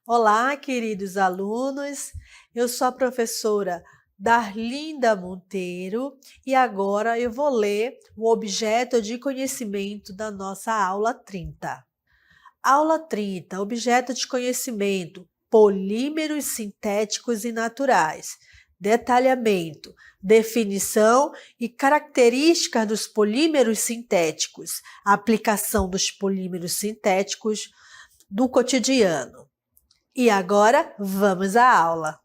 Olá, queridos alunos. Eu sou a professora Darlinda Monteiro e agora eu vou ler o objeto de conhecimento da nossa aula 30. Aula 30, objeto de conhecimento, polímeros sintéticos e naturais. Detalhamento, definição e características dos polímeros sintéticos, aplicação dos polímeros sintéticos do cotidiano. E agora, vamos à aula.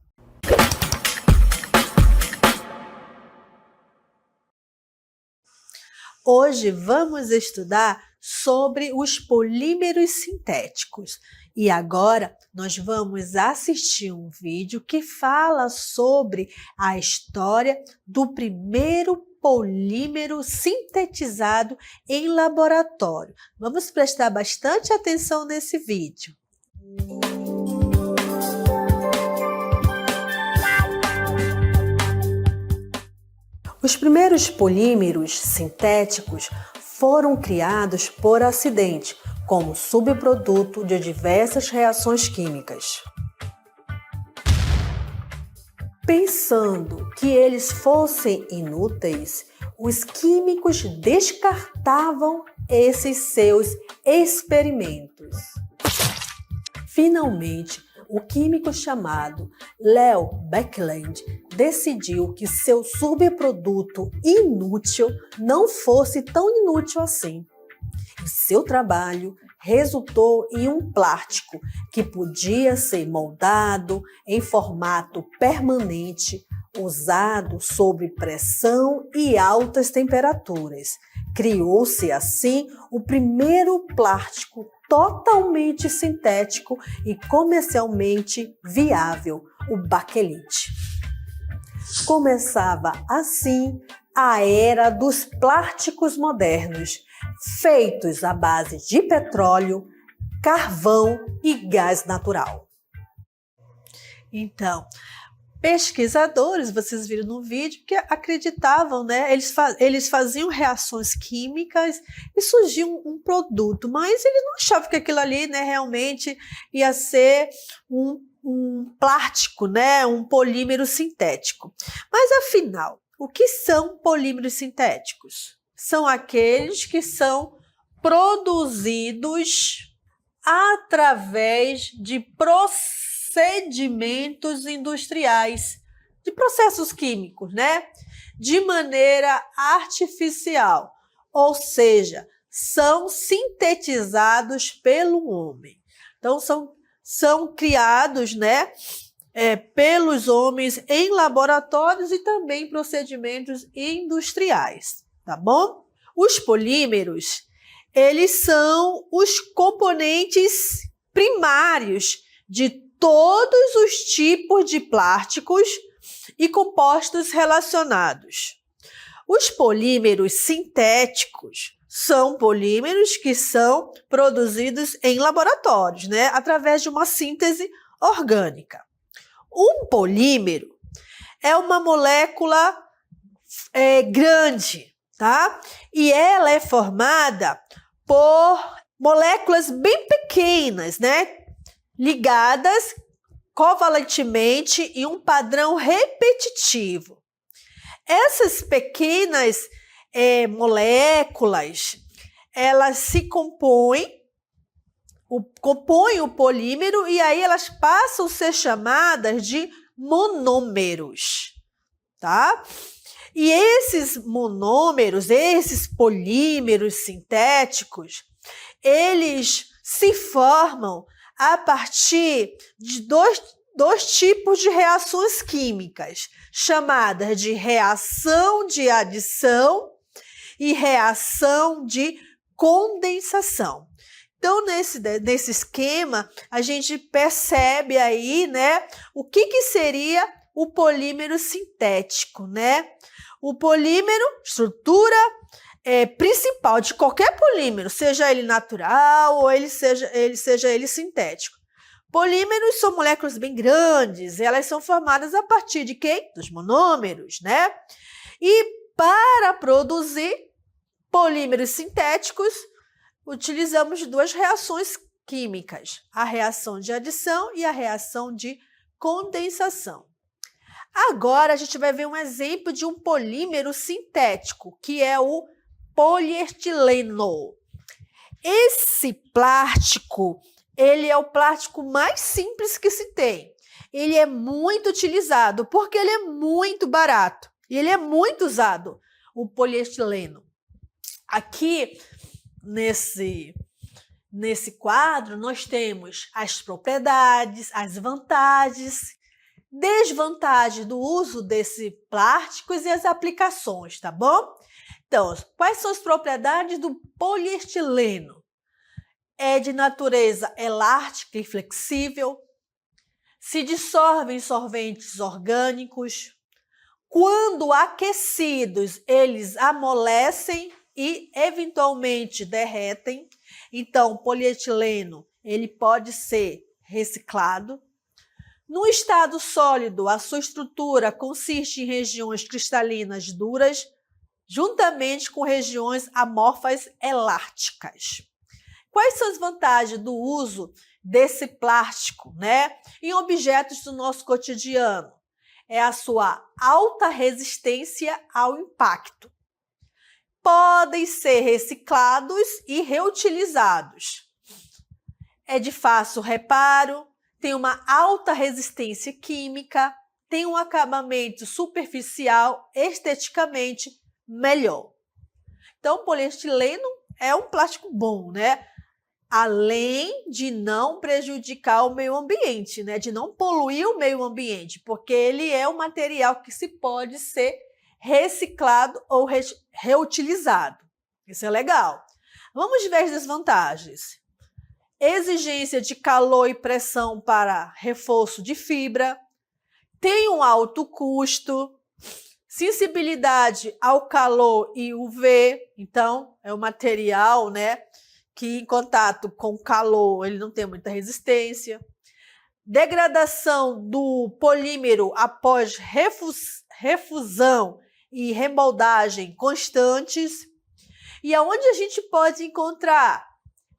Hoje vamos estudar sobre os polímeros sintéticos. E agora nós vamos assistir um vídeo que fala sobre a história do primeiro polímero sintetizado em laboratório. Vamos prestar bastante atenção nesse vídeo. Os primeiros polímeros sintéticos foram criados por acidente, como subproduto de diversas reações químicas. Pensando que eles fossem inúteis, os químicos descartavam esses seus experimentos. Finalmente, o químico chamado Leo Baekeland decidiu que seu subproduto inútil não fosse tão inútil assim. E seu trabalho resultou em um plástico que podia ser moldado em formato permanente, usado sob pressão e altas temperaturas. Criou-se assim o primeiro plástico totalmente sintético e comercialmente viável, o baquelite. Começava assim a era dos plásticos modernos, feitos à base de petróleo, carvão e gás natural. Então, pesquisadores, vocês viram no vídeo, que acreditavam, né? Eles faziam reações químicas e surgiu um produto, mas eles não achavam que aquilo ali, né, realmente ia ser um plástico, né, um polímero sintético. Mas afinal, o que são polímeros sintéticos? São aqueles que são produzidos através de procedimentos industriais, de processos químicos, né? De maneira artificial, ou seja, são sintetizados pelo homem. Então, são criados, né, pelos homens em laboratórios e também procedimentos industriais, tá bom? Os polímeros, eles são os componentes primários de todos os tipos de plásticos e compostos relacionados. Os polímeros sintéticos são polímeros que são produzidos em laboratórios, né, através de uma síntese orgânica. Um polímero é uma molécula grande, tá? E ela é formada por moléculas bem pequenas, né? Ligadas covalentemente em um padrão repetitivo. Essas pequenas moléculas, elas se compõem o polímero e aí elas passam a ser chamadas de monômeros, tá? E esses monômeros, esses polímeros sintéticos, eles se formam a partir de dois tipos de reações químicas, chamadas de reação de adição e reação de condensação. Então, nesse esquema, a gente percebe aí, né, o que seria o polímero sintético, né? O polímero, estrutura principal de qualquer polímero, seja ele natural ou seja ele sintético. Polímeros são moléculas bem grandes, elas são formadas a partir de quê? Dos monômeros, né? E para produzir polímeros sintéticos, utilizamos duas reações químicas, a reação de adição e a reação de condensação. Agora, a gente vai ver um exemplo de um polímero sintético, que é o poliestileno. Esse plástico, ele é o plástico mais simples que se tem. Ele é muito utilizado porque ele é muito barato e ele é muito usado, o poliestileno. Aqui, nesse quadro, nós temos as propriedades, as vantagens, desvantagens do uso desses plásticos e as aplicações, tá bom? Então, quais são as propriedades do poliestileno? É de natureza elástica e flexível, se dissolve em solventes orgânicos, quando aquecidos, eles amolecem e eventualmente derretem. Então, o polietileno, ele pode ser reciclado. No estado sólido, a sua estrutura consiste em regiões cristalinas duras, juntamente com regiões amorfas elásticas. Quais são as vantagens do uso desse plástico, né, em objetos do nosso cotidiano? É a sua alta resistência ao impacto. Podem ser reciclados e reutilizados. É de fácil reparo, tem uma alta resistência química, tem um acabamento superficial esteticamente melhor. Então, o poliestileno é um plástico bom, né? Além de não prejudicar o meio ambiente, né? De não poluir o meio ambiente, porque ele é um material que se pode ser reciclado ou reutilizado. Isso é legal. Vamos ver as desvantagens. Exigência de calor e pressão para reforço de fibra, tem um alto custo, sensibilidade ao calor e UV, então é um material, né, que em contato com calor ele não tem muita resistência. Degradação do polímero após refusão e remoldagem constantes. E aonde a gente pode encontrar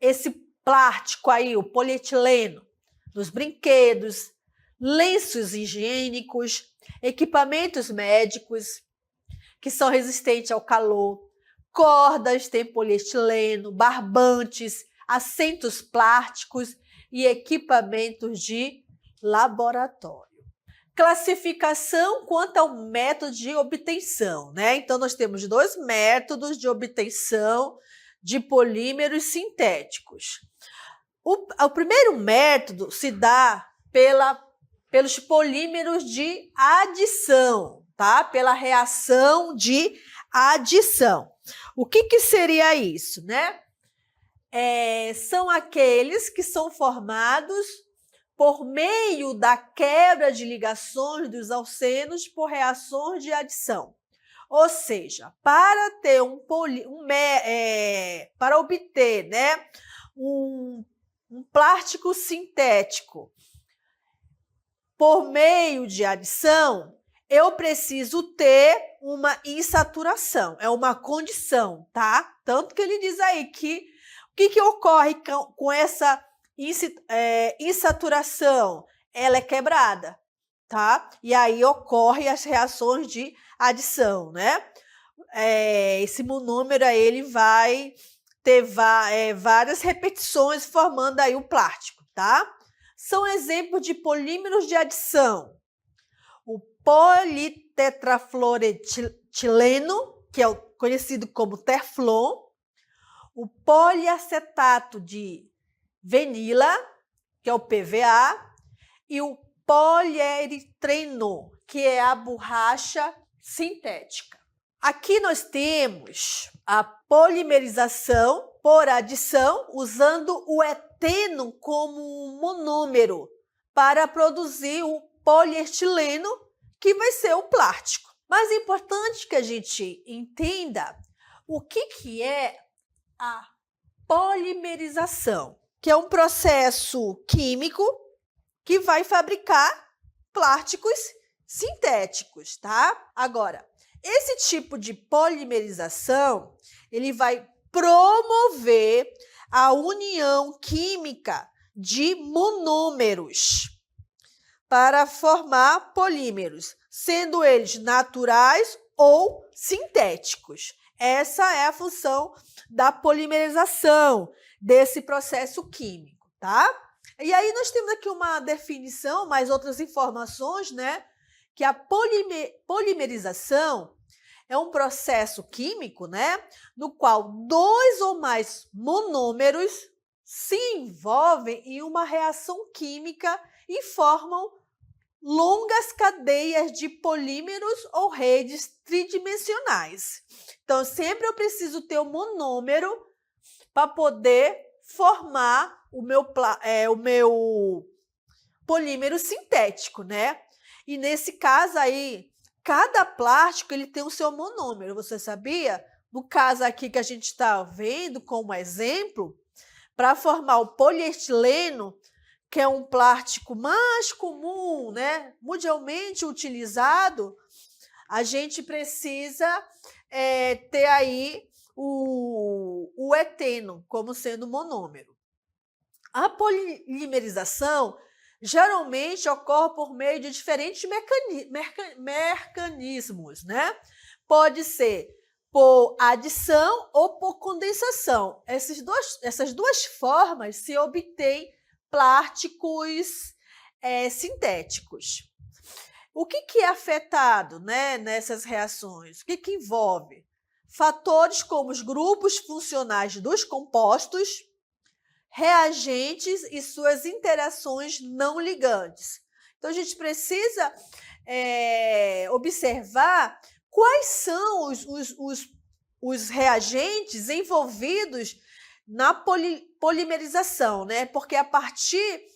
esse plástico aí, o polietileno? Nos brinquedos, lenços higiênicos, equipamentos médicos que são resistentes ao calor, cordas tem poliestileno, barbantes, assentos plásticos e equipamentos de laboratório. Classificação quanto ao método de obtenção, né? Então, nós temos dois métodos de obtenção de polímeros sintéticos. O primeiro método se dá pelos polímeros de adição, tá? Pela reação de adição. O que seria isso, né? São aqueles que são formados por meio da quebra de ligações dos alcenos por reações de adição. Ou seja, para ter para obter, né, um plástico sintético por meio de adição, eu preciso ter uma insaturação, é uma condição, tá? Tanto que ele diz aí que o que ocorre com essa insaturação? Ela é quebrada, tá? E aí ocorrem as reações de adição, né? Esse monômero aí, ele vai ter várias repetições formando aí o plástico, tá? São exemplos de polímeros de adição. O politetrafluoretileno, que é conhecido como Teflon, o poliacetato de vinila, que é o PVA, e o polieritreno, que é a borracha sintética. Aqui nós temos a polimerização por adição, usando o eteno como monômero para produzir o poliestileno, que vai ser o plástico. Mas é importante que a gente entenda o que é a polimerização, que é um processo químico que vai fabricar plásticos sintéticos, tá? Agora, esse tipo de polimerização, ele vai promover a união química de monômeros para formar polímeros, sendo eles naturais ou sintéticos. Essa é a função da polimerização desse processo químico, tá? E aí nós temos aqui uma definição, mais outras informações, né? Que a polimerização é um processo químico, né? No qual dois ou mais monômeros se envolvem em uma reação química e formam longas cadeias de polímeros ou redes tridimensionais. Então, sempre eu preciso ter um monômero para poder formar o meu polímero sintético, né? E nesse caso aí, cada plástico ele tem o seu monômero, você sabia? No caso aqui que a gente está vendo como exemplo, para formar o polietileno, que é um plástico mais comum, né? Mundialmente utilizado, a gente precisa ter aí o eteno como sendo monômero. A polimerização geralmente ocorre por meio de diferentes mecanismos, né? Pode ser por adição ou por condensação. Essas duas formas se obtém plásticos sintéticos. O que é afetado, né, nessas reações? O que envolve? Fatores como os grupos funcionais dos compostos, reagentes e suas interações não ligantes. Então, a gente precisa observar quais são os reagentes envolvidos na polimerização, né? Porque a partir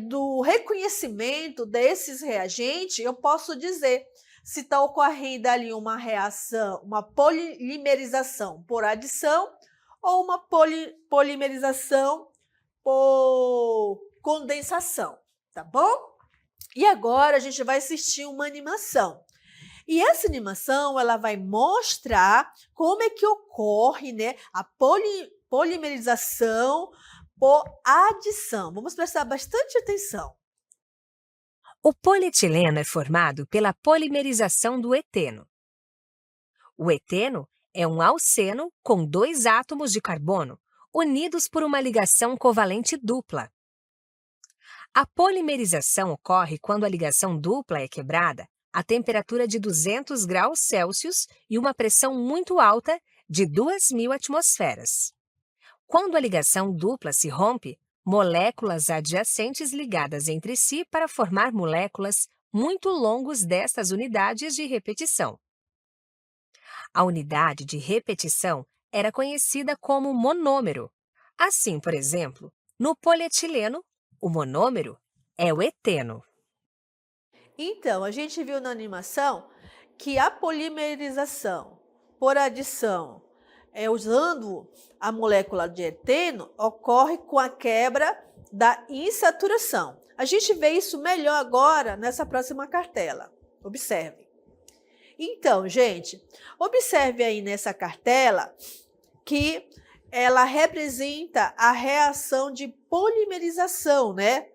do reconhecimento desses reagentes, eu posso dizer se está ocorrendo ali uma reação, uma polimerização por adição ou uma polimerização por condensação, tá bom? E agora a gente vai assistir uma animação. E essa animação, ela vai mostrar como é que ocorre, né, a polimerização por adição. Vamos prestar bastante atenção. O polietileno é formado pela polimerização do eteno. O eteno é um alceno com 2 átomos de carbono unidos por uma ligação covalente dupla. A polimerização ocorre quando a ligação dupla é quebrada a temperatura de 200 graus Celsius e uma pressão muito alta de 2.000 atmosferas. Quando a ligação dupla se rompe, moléculas adjacentes ligadas entre si para formar moléculas muito longas destas unidades de repetição. A unidade de repetição era conhecida como monômero. Assim, por exemplo, no polietileno, o monômero é o eteno. Então, a gente viu na animação que a polimerização por adição, usando a molécula de eteno, ocorre com a quebra da insaturação. A gente vê isso melhor agora nessa próxima cartela. Observe. Então, gente, observe aí nessa cartela que ela representa a reação de polimerização, né?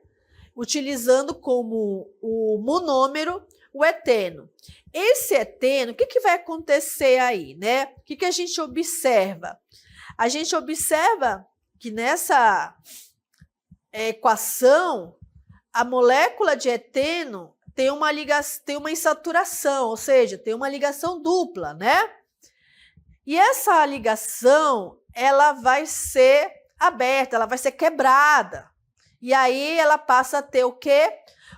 Utilizando como o monômero o eteno. Esse eteno, o que vai acontecer aí, né? O que a gente observa? A gente observa que nessa equação, a molécula de eteno tem uma insaturação, ou seja, tem uma ligação dupla, né? E essa ligação, ela vai ser aberta, ela vai ser quebrada. E aí ela passa a ter o quê?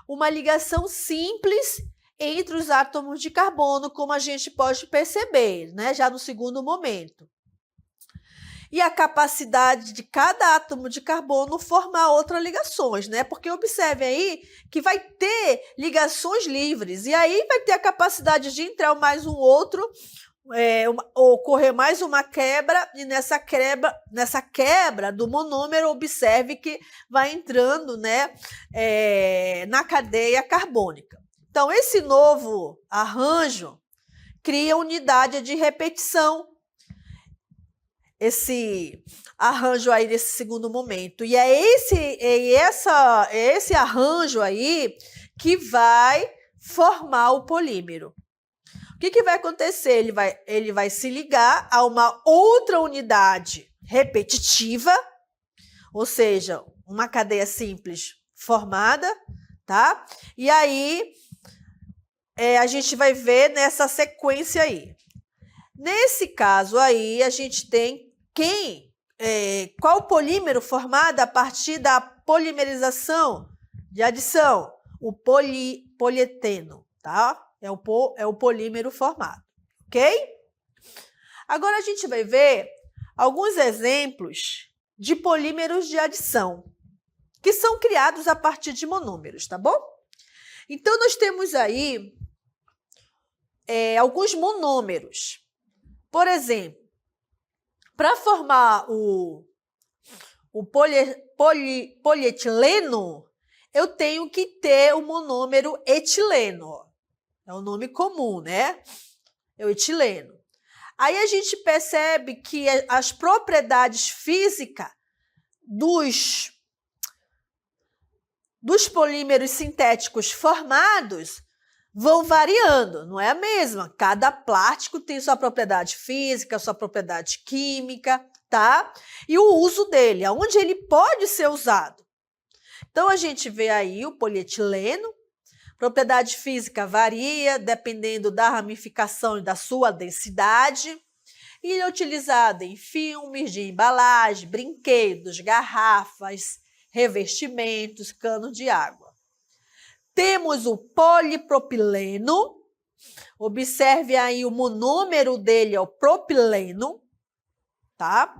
Uma ligação simples entre os átomos de carbono, como a gente pode perceber, né? Já no segundo momento. E a capacidade de cada átomo de carbono formar outras ligações, né? Porque observe aí que vai ter ligações livres, e aí vai ter a capacidade de entrar mais um outro, ocorrer mais uma quebra, e nessa quebra do monômero, observe que vai entrando, né, na cadeia carbônica. Então, esse novo arranjo cria unidade de repetição. esse arranjo aí nesse segundo momento. E é esse arranjo aí que vai formar o polímero. O que vai acontecer? Ele vai se ligar a uma outra unidade repetitiva, ou seja, uma cadeia simples formada, tá? E aí a gente vai ver nessa sequência aí. Nesse caso aí, a gente tem qual polímero formado a partir da polimerização de adição? O polieteno, tá? É o polímero formado, ok? Agora a gente vai ver alguns exemplos de polímeros de adição que são criados a partir de monômeros, tá bom? Então, nós temos aí alguns monômeros. Por exemplo, para formar o polietileno, eu tenho que ter o monômero etileno. É um nome comum, né? É o etileno. Aí a gente percebe que as propriedades físicas dos polímeros sintéticos formados vão variando, não é a mesma. Cada plástico tem sua propriedade física, sua propriedade química, tá? E o uso dele, aonde ele pode ser usado. Então, a gente vê aí o polietileno. Propriedade física varia dependendo da ramificação e da sua densidade. E ele é utilizado em filmes de embalagem, brinquedos, garrafas, revestimentos, canos de água. Temos o polipropileno. Observe aí o monômero dele é o propileno, tá?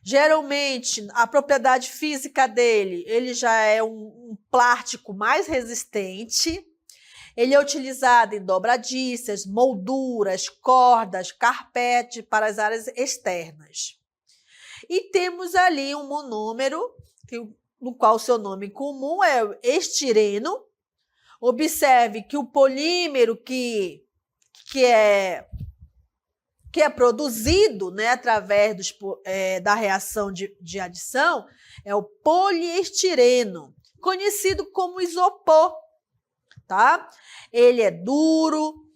Geralmente, a propriedade física dele, ele já é um plástico mais resistente. Ele é utilizado em dobradiças, molduras, cordas, carpete para as áreas externas. E temos ali um monômero, no qual seu nome comum é o estireno. Observe que o polímero que é produzido, né, através da reação de adição é o poliestireno, conhecido como isopor. Tá? Ele é duro,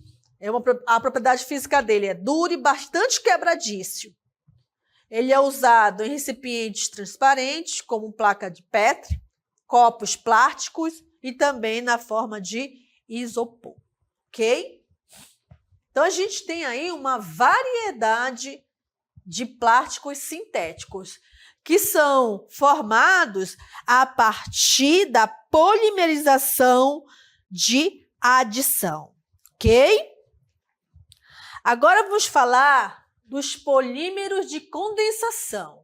a propriedade física dele é duro e bastante quebradiço. Ele é usado em recipientes transparentes, como placa de Petri, copos plásticos e também na forma de isopor, ok? Então, a gente tem aí uma variedade de plásticos sintéticos que são formados a partir da polimerização de adição, ok? Agora vamos falar dos polímeros de condensação.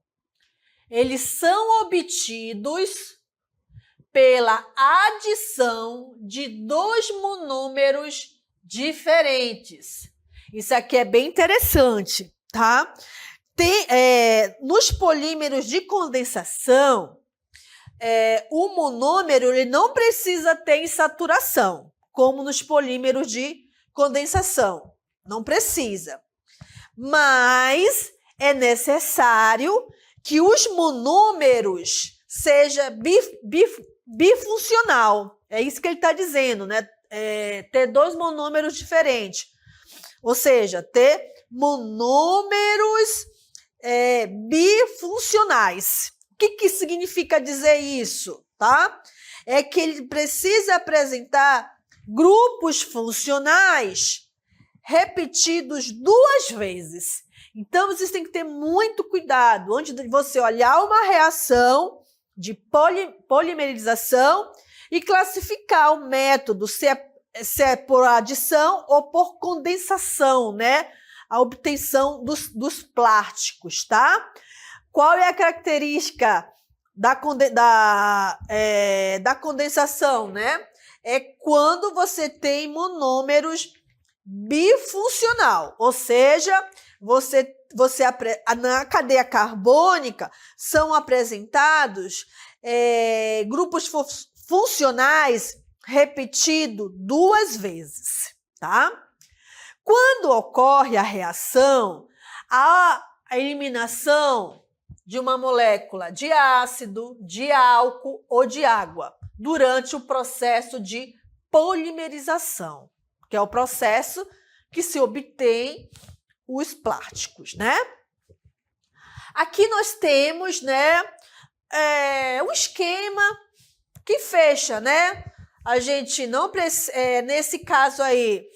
Eles são obtidos pela adição de dois monômeros diferentes. Isso aqui é bem interessante, tá? Nos polímeros de condensação, o monômero ele não precisa ter insaturação, como nos polímeros de condensação. Não precisa. Mas é necessário que os monômeros sejam bifuncional. É isso que ele está dizendo, né? Ter dois monômeros diferentes. Ou seja, ter monômeros bifuncionais. O que significa dizer isso, tá? É que ele precisa apresentar grupos funcionais repetidos 2 vezes. Então, vocês têm que ter muito cuidado antes de você olhar uma reação de polimerização e classificar o método, se é por adição ou por condensação, né? A obtenção dos plásticos, tá? Qual é a característica da condensação, né? É quando você tem monômeros bifuncional, ou seja, na cadeia carbônica são apresentados grupos funcionais repetidos 2 vezes, tá? Quando ocorre a reação, a eliminação de uma molécula de ácido, de álcool ou de água durante o processo de polimerização, que é o processo que se obtém os plásticos, né? Aqui nós temos, né, um esquema que fecha, né? A gente não precisa, nesse caso aí,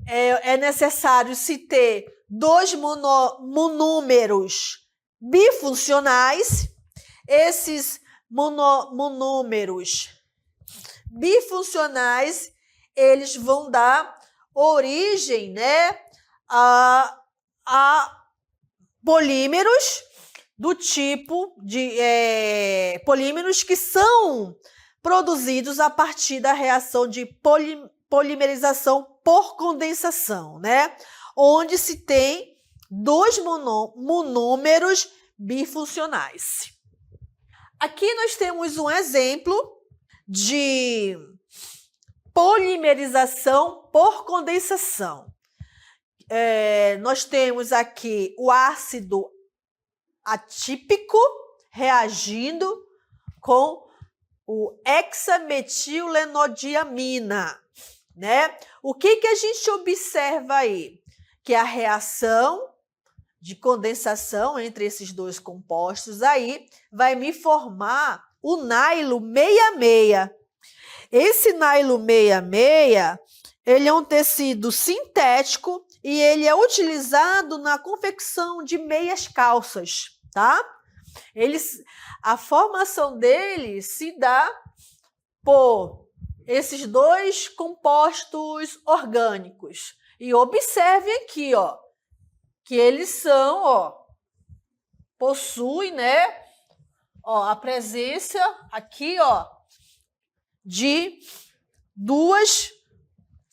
é necessário se ter dois monômeros bifuncionais. Esses monômeros bifuncionais, eles vão dar origem, né, a polímeros do tipo de polímeros que são produzidos a partir da reação de polimerização por condensação, né? Onde se tem dois monômeros bifuncionais. Aqui nós temos um exemplo de polimerização por condensação. Nós temos aqui o ácido atípico reagindo com o hexametilenodiamina, né? O que a gente observa aí? Que a reação de condensação entre esses dois compostos aí vai me formar o nilo 66. Esse nilo 66, ele é um tecido sintético e ele é utilizado na confecção de meias calças, tá? A formação dele se dá por esses dois compostos orgânicos. E observem aqui, ó, que eles são, ó, possuem, né, ó, a presença aqui, ó, de duas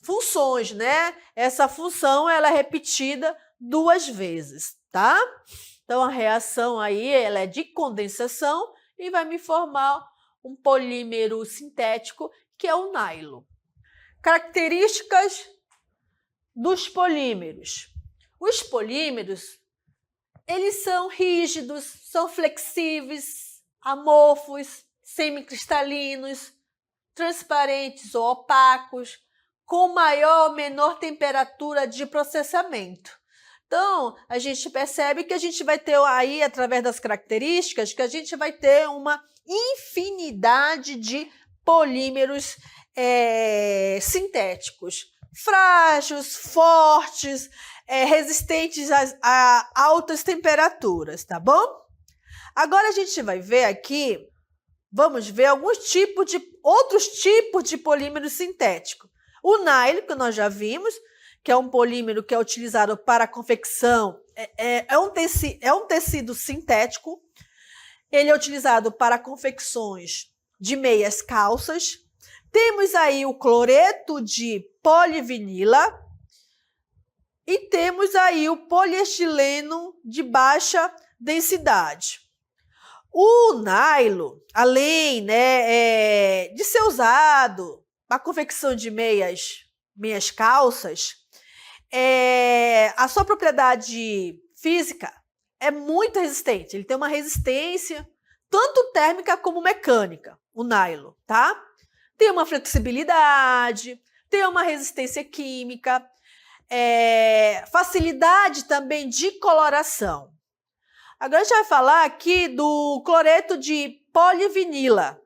funções, né? Essa função ela é repetida duas vezes, tá? Então a reação aí ela é de condensação e vai me formar um polímero sintético que é o nilo. Características dos polímeros. Os polímeros, eles são rígidos, são flexíveis, amorfos, semicristalinos, transparentes ou opacos, com maior ou menor temperatura de processamento. Então, a gente percebe que a gente vai ter aí, através das características, que a gente vai ter uma infinidade de polímeros sintéticos, frágeis, fortes, resistentes a altas temperaturas, tá bom? Agora a gente vai ver aqui, vamos ver outros tipos de polímeros sintéticos. O nylon, que nós já vimos, que é um polímero que é utilizado para a confecção, é um tecido sintético. Ele é utilizado para confecções de meias calças. Temos aí o cloreto de polivinila e temos aí o poliestileno de baixa densidade. O nylon, além, né, de ser usado para a confecção de meias calças, a sua propriedade física é muito resistente. Ele tem uma resistência tanto térmica como mecânica, o nylon, tá? Tem uma flexibilidade, tem uma resistência química, facilidade também de coloração. Agora a gente vai falar aqui do cloreto de polivinila.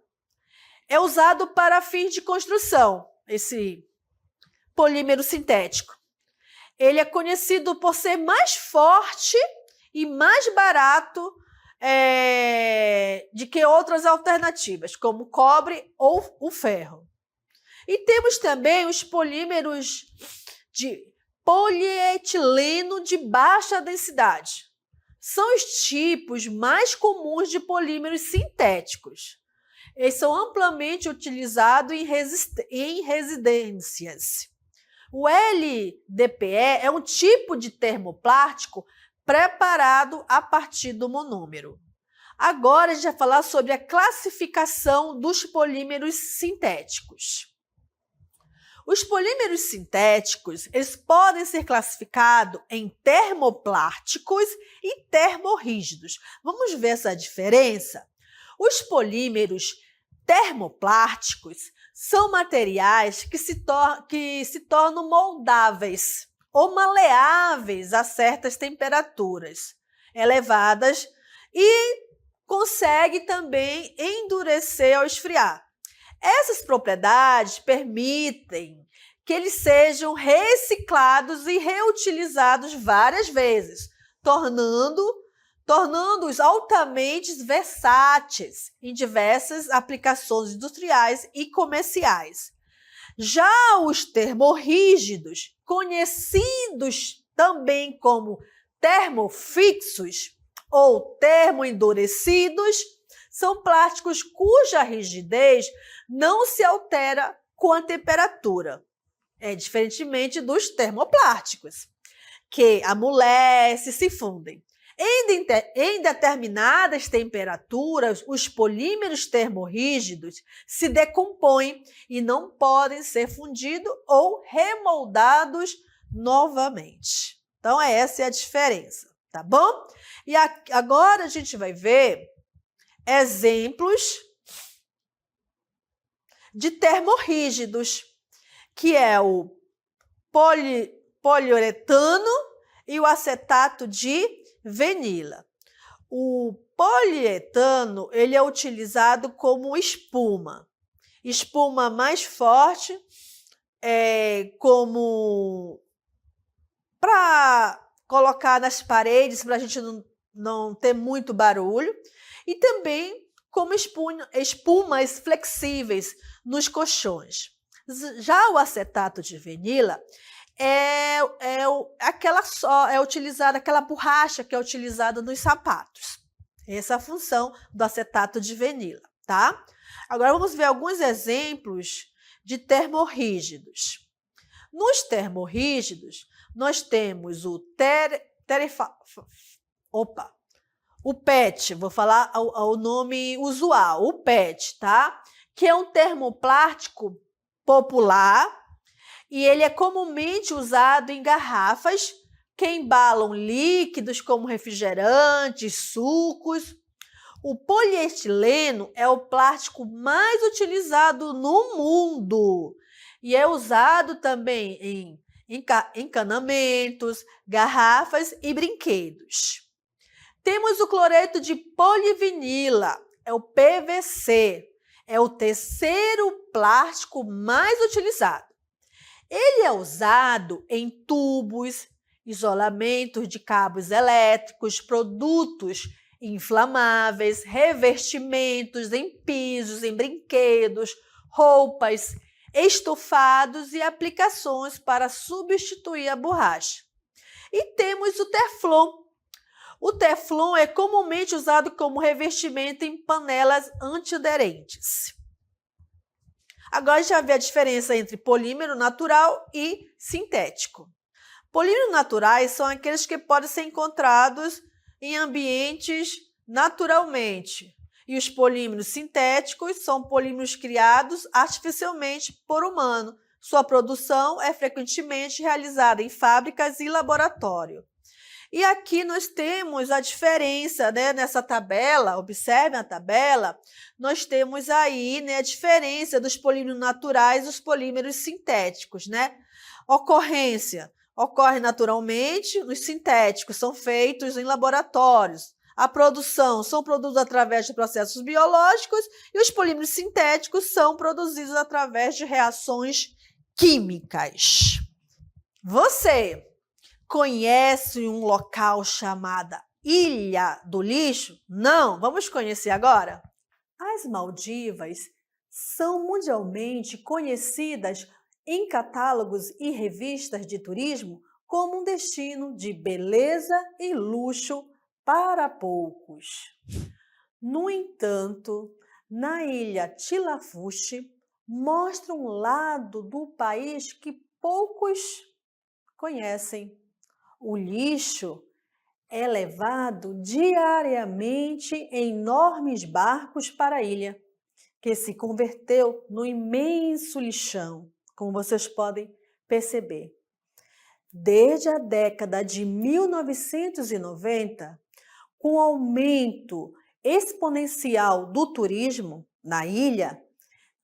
É usado para fins de construção, esse polímero sintético. Ele é conhecido por ser mais forte e mais barato de que outras alternativas, como o cobre ou o ferro. E temos também os polímeros de polietileno de baixa densidade. São os tipos mais comuns de polímeros sintéticos. Eles são amplamente utilizados em residências. O LDPE é um tipo de termoplástico preparado a partir do monômero. Agora a gente vai falar sobre a classificação dos polímeros sintéticos. Os polímeros sintéticos, eles podem ser classificados em termoplásticos e termorrígidos. Vamos ver essa diferença? Os polímeros termoplásticos são materiais que se tornam moldáveis ou maleáveis a certas temperaturas elevadas e consegue também endurecer ao esfriar. Essas propriedades permitem que eles sejam reciclados e reutilizados várias vezes, tornando-os altamente versáteis em diversas aplicações industriais e comerciais. Já os termorrígidos, conhecidos também como termofixos ou termoendurecidos, são plásticos cuja rigidez não se altera com a temperatura, diferentemente dos termoplásticos, que amolecem, se fundem. Em determinadas temperaturas, os polímeros termorrígidos se decompõem e não podem ser fundidos ou remoldados novamente. Então, essa é a diferença, tá bom? E agora a gente vai ver exemplos de termorrígidos, que é o poliuretano e o acetato de vinila. O poliuretano, ele é utilizado como espuma mais forte, como para colocar nas paredes, para a gente não ter muito barulho, e também como espumas flexíveis nos colchões. Já o acetato de vinila é utilizada aquela borracha que é utilizada nos sapatos. Essa é a função do acetato de vinila, tá? Agora vamos ver alguns exemplos de termorrígidos. Nos termorrígidos, nós temos o o PET, vou falar o nome usual, o PET, tá? Que é um termoplástico popular e ele é comumente usado em garrafas que embalam líquidos como refrigerantes, sucos. O polietileno é o plástico mais utilizado no mundo e é usado também em encanamentos, garrafas e brinquedos. Temos o cloreto de polivinila, é o PVC, é o terceiro plástico mais utilizado. Ele é usado em tubos, isolamentos de cabos elétricos, produtos inflamáveis, revestimentos em pisos, em brinquedos, roupas, estofados e aplicações para substituir a borracha. E temos o Teflon. O Teflon é comumente usado como revestimento em panelas antiaderentes. Agora a gente vai ver a diferença entre polímero natural e sintético. Polímeros naturais são aqueles que podem ser encontrados em ambientes naturalmente. E os polímeros sintéticos são polímeros criados artificialmente por humano. Sua produção é frequentemente realizada em fábricas e laboratório. E aqui nós temos a diferença, né, nessa tabela, observem a tabela, nós temos aí, né, a diferença dos polímeros naturais e dos polímeros sintéticos, né? Ocorre naturalmente, os sintéticos são feitos em laboratórios. A produção são produzidos através de processos biológicos e os polímeros sintéticos são produzidos através de reações químicas. Você conhece um local chamado Ilha do Lixo? Não? Vamos conhecer agora? As Maldivas são mundialmente conhecidas em catálogos e revistas de turismo como um destino de beleza e luxo para poucos. No entanto, na ilha Tilafushi mostra um lado do país que poucos conhecem. O lixo é levado diariamente em enormes barcos para a ilha, que se converteu no imenso lixão. como vocês podem perceber. Desde a década de 1990, com o aumento exponencial do turismo na ilha,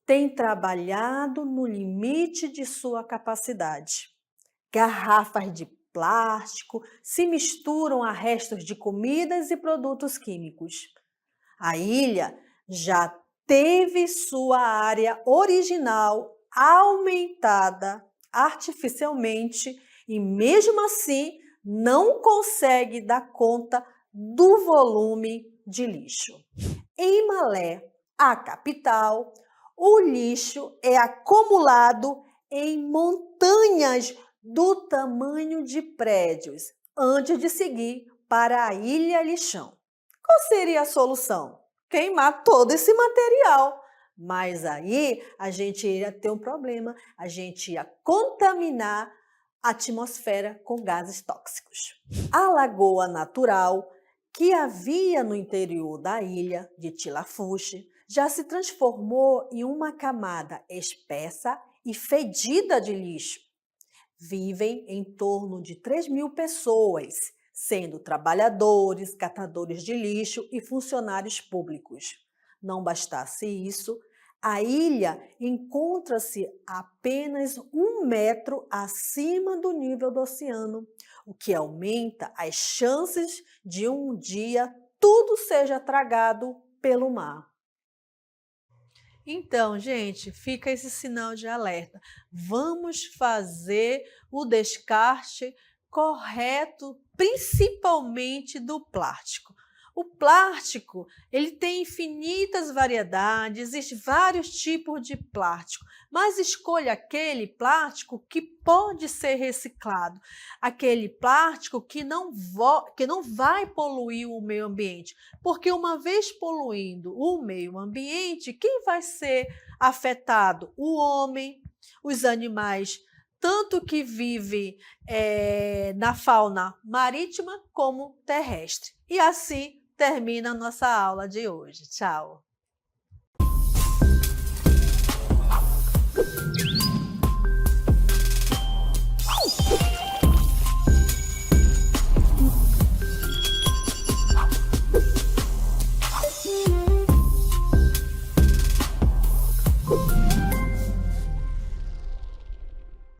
tem trabalhado no limite de sua capacidade. Garrafas de plástico se misturam a restos de comidas e produtos químicos. A ilha já teve sua área original aumentada artificialmente e, mesmo assim, não consegue dar conta do volume de lixo. Em Malé, a capital, o lixo é acumulado em montanhas do tamanho de prédios antes de seguir para a Ilha Lixão. Qual seria a solução? Queimar todo esse material. Mas aí a gente ia ter um problema, a gente ia contaminar a atmosfera com gases tóxicos. A lagoa natural que havia no interior da ilha de Tilafushi já se transformou em uma camada espessa e fedida de lixo. Vivem em torno de 3.000 pessoas, sendo trabalhadores, catadores de lixo e funcionários públicos. Não bastasse isso, a ilha encontra-se apenas 1 metro acima do nível do oceano, o que aumenta as chances de um dia tudo seja tragado pelo mar. Então, gente, fica esse sinal de alerta. Vamos fazer o descarte correto, principalmente do plástico. O plástico, ele tem infinitas variedades, existem vários tipos de plástico, mas escolha aquele plástico que pode ser reciclado, aquele plástico que não vai poluir o meio ambiente, porque uma vez poluindo o meio ambiente, quem vai ser afetado? O homem, os animais, tanto que vivem na fauna marítima como terrestre. E assim termina a nossa aula de hoje. Tchau!